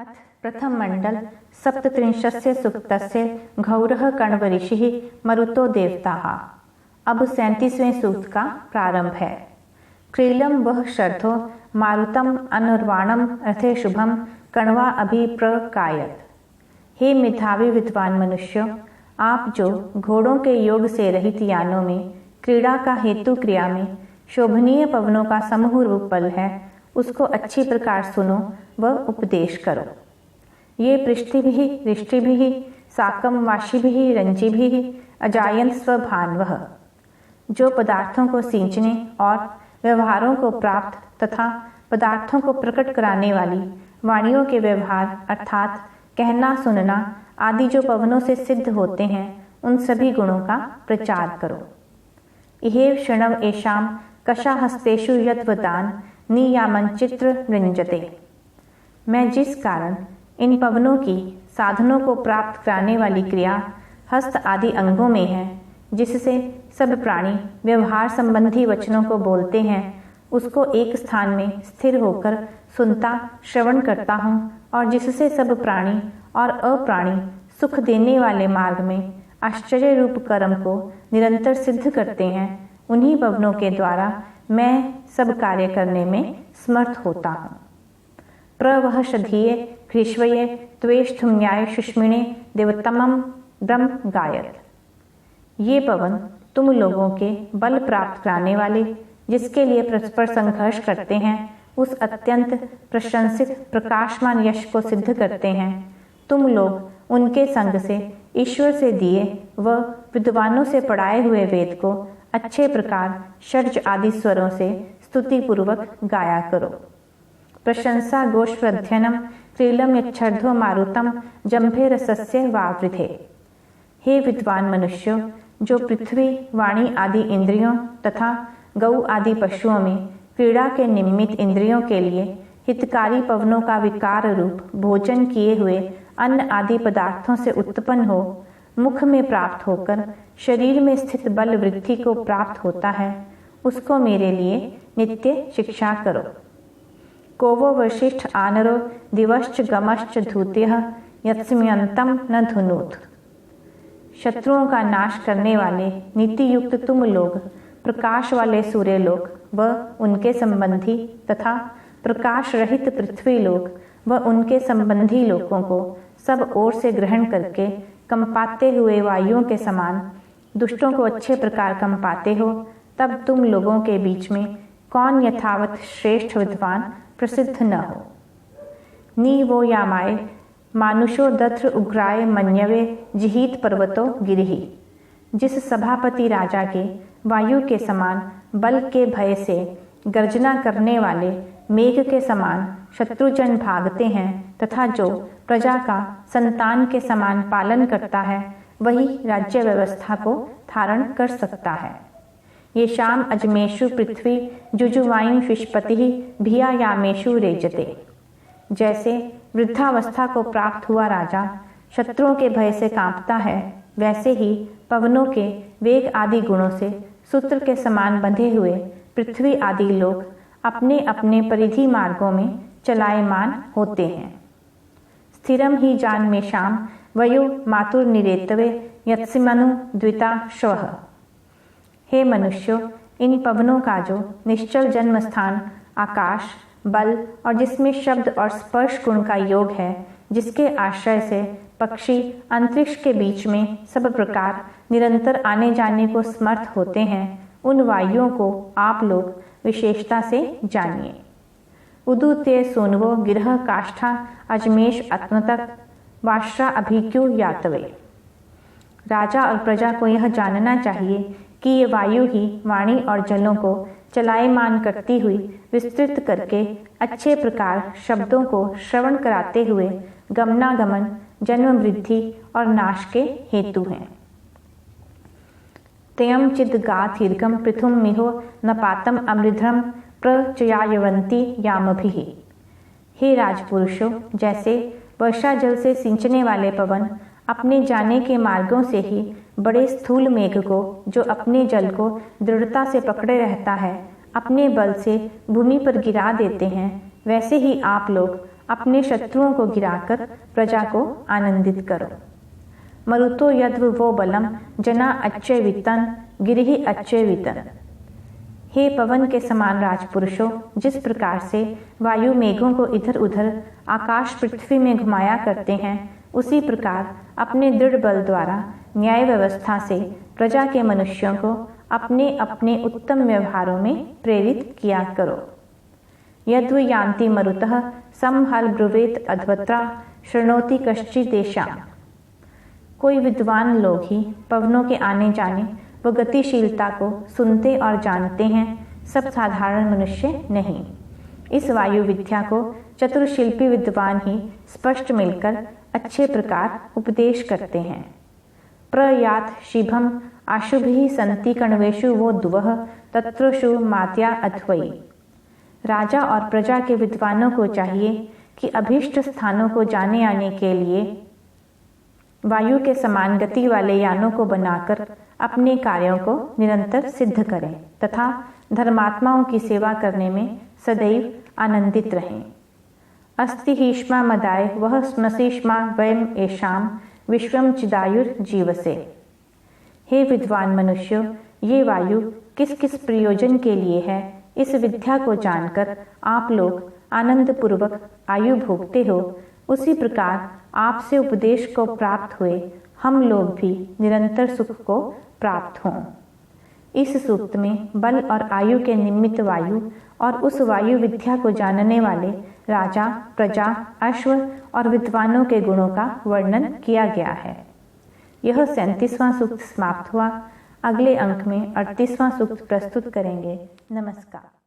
अथ प्रथम मंडल सप्तत्रिंशस्य सूक्तस्य घौरः कण्व ऋषिः मरुतो देवताः। अब 37वें सूक्त का प्रारंभ है। क्रीलम वह शर्धो मारुतम अनुर्वाणम रथे शुभम कण्वा अभिप्रकायत। हे मेधावी विद्वान मनुष्यों, आप जो घोड़ों के योग से रहित यानों में क्रीड़ा का हेतु क्रिया में शोभनीय पवनों का समूह रूप बल है, उसको अच्छी प्रकार सुनो व उपदेश करो। ये पृष्ठिभिः रिष्टिभिः साकम वाशिभिः रंजिभिः अजायंत स्वभान्वः। जो पदार्थों को सींचने और व्यवहारों को प्राप्त तथा पदार्थों को प्रकट कराने वाली वाणियों के व्यवहार अर्थात कहना सुनना आदि जो पवनों से सिद्ध होते हैं, उन सभी गुणों का प्रचार करो। इहेव शृणव एषां कषाहस्तेषु यद्वदान नियामनचित्र रंजते। मैं जिस कारण इन पवनों की साधनों को प्राप्त कराने वाली क्रिया हस्त आदि अंगों में है, जिससे सब प्राणी व्यवहार संबंधी वचनों को बोलते हैं, उसको एक स्थान में स्थिर होकर सुनता श्रवण करता हूँ, और जिससे सब प्राणी और अप्राणी सुख देने वाले मार्ग में आश्चर्य रूप कर्म को निरंतर सिद्ध करते हैं, उन्हीं पवनों के द्वारा मैं सब कार्य करने में समर्थ होता हूँ। प्रवहषधीये घ्रीष्वये त्वेष्ठुम्याय सुष्मिणे देवतमं ब्रह्म गायत। ये पवन तुम लोगों के बल प्राप्त कराने वाले, जिसके लिए परस्पर संघर्ष करते हैं, उस अत्यंत प्रशंसित प्रकाशमान यश को सिद्ध करते हैं। तुम लोग उनके संग से ईश्वर से दिए व विद्वानों से पढ़ाए हुए वेद को अच्छे प्रकार षड्ज आदि स्वरों से स्तुति पूर्वक गाया करो। प्रशंसा गोष्प्रध्यनम क्रीलम यच्छर्धो मारुतम जंभे रसस्य वावृधे। हे विद्वान मनुष्यों, जो पृथ्वी वाणी आदि इंद्रियों तथा गौ आदि पशुओं में क्रीड़ा के निमित्त इंद्रियों के लिए हितकारी पवनों का विकार रूप भोजन किए हुए अन्न आदि पदार्थों से उत्पन्न हो, मुख में प्राप्त होकर शरीर में स्थित बल वृद्धि को प्राप्त होता है, उसको मेरे लिए नित्य शिक्षा करो। कोवो वशिष्ठ आनरो दिवश्च गमश्च धूत्यः यत्स्म्यन्तं न धुनूत। शत्रुओं का नाश करने वाले नीति युक्त तुम लोग प्रकाश वाले सूर्य लोक व उनके संबंधी तथा प्रकाश रहित पृथ्वी लोक व उनके संबंधी लोकों को सब ओर से ग्रहण करके कंपाते हुए वायुओं के समान दुष्टों को अच्छे प्रकार कंपाते हो, तब तुम लोगों के बीच में कौन यथावत श्रेष्ठ विद्वान प्रसिद्ध न हो। नी वो यामाय मानुषो दत्र उग्राय मन्यवे जिहीत पर्वतो गिरिहि। जिस सभापति राजा के वायु के समान बल के भय से गर्जना करने वाले मेघ के समान शत्रुजन भागते हैं तथा जो प्रजा का संतान के समान पालन करता है, वही राज्य व्यवस्था को धारण कर सकता है। ये शाम अजमेशु पृथ्वी जुजुवाइन विष्पति भिया यामेशु रेजते। जैसे वृद्धावस्था को प्राप्त हुआ राजा शत्रुओं के भय से कांपता है, वैसे ही पवनों के वेग आदि गुणों से सूत्र के समान बंधे हुए पृथ्वी आदि लोग अपने अपने परिधि मार्गों में चलायमान होते हैं। स्थिरम ही जान में शाम वयो मातुर निरेतवे यत्सिमनु द्विता श्वः। हे मनुष्यों, इन पवनों का जो निश्चल जन्म स्थान आकाश बल और जिसमें शब्द और स्पर्श गुण का योग है, जिसके आश्रय से पक्षी अंतरिक्ष के बीच में सब प्रकार निरंतर आने जाने को समर्थ होते हैं, उन वायुओं को आप लोग विशेषता से जानिए। उदुते सोनवो गिरह काष्ठा अजमेश आत्मतक वाश्रा अभिक्यु यातवे। राजा और प्रजा को यह जानना चाहिए कि ये वायु ही वाणी और जलों को चलायमान करती हुई विस्तृत करके अच्छे प्रकार शब्दों को श्रवण कराते हुए गमनागमन जन्म वृद्धि और नाश के हेतु हैं। तयम चिद गाथीर्घम पृथुम मिहो नपातम अमृध्रम प्रचयायवंती यामभिः। हे राजपुरुषों, जैसे वर्षा जल से सिंचने वाले पवन अपने जाने के मार्गों से ही बड़े स्थूल मेघ को, जो अपने जल को दृढ़ता से पकड़े रहता है, अपने बल से भूमि पर गिरा देते हैं, वैसे ही आप लोग अपने शत्रुओं को गिराकर प्रजा को आनंदित करो। मरुतो यद्व वो बलम जना अच्छे वितन गिरिहि अच्छे वितन। हे पवन के समान राजपुरुषों, जिस प्रकार से वायु मेघों को इधर उधर आकाश पृथ्वी में घुमाया करते हैं, उसी प्रकार अपने दृढ़ बल द्वारा न्याय व्यवस्था से प्रजा के मनुष्यों को अपने अपने उत्तम व्यवहारों में प्रेरित किया करो। यद्व यान्ति मरुतः समहल ब्रुवेत अध्वत्रा शृणोति कश्चिदेशा। कोई विद्वान लोग ही पवनों के आने जाने व गतिशीलता को सुनते और जानते हैं, सब साधारण मनुष्य नहीं। इस वायु विद्या को चतुर्शिल्पी विद्वान ही स्पष्ट मिलकर अच्छे प्रकार उपदेश करते हैं। प्रयात शिभम आशुभिः सन्ति कण्वेषु वो दुवः तत्रषु मात्या अध्वयी। राजा और प्रजा के विद्वानों को चाहिए कि अभीष्ट स्थानों को जाने आने के लिए वायु के समान गति वाले यानों को बनाकर अपने कार्यों को निरंतर सिद्ध करें तथा धर्मात्माओं की सेवा करने में सदैव आनंदित रहें। अस्ति हीष्मा मदाय वह स्मसीष्मा वयम एषाम विश्वम चिदायुर जीवसे। हे विद्वान मनुष्यों, ये वायु किस किस प्रयोजन के लिए है, इस विद्या को जानकर आप लोग आनंद पूर्वक आयु भोगते हो, उसी प्रकार आपसे उपदेश को प्राप्त हुए हम लोग भी निरंतर सुख को प्राप्त हों। इस सूक्त में बल और आयु के निमित्त वायु और उस वायु विद्या को जानने वाले राजा, प्रजा, अश्व और विद्वानों के गुणों का वर्णन किया गया है। यह 37वां सूक्त समाप्त हुआ। अगले अंक में 38वां सूक्त प्रस्तुत करेंगे। नमस्कार।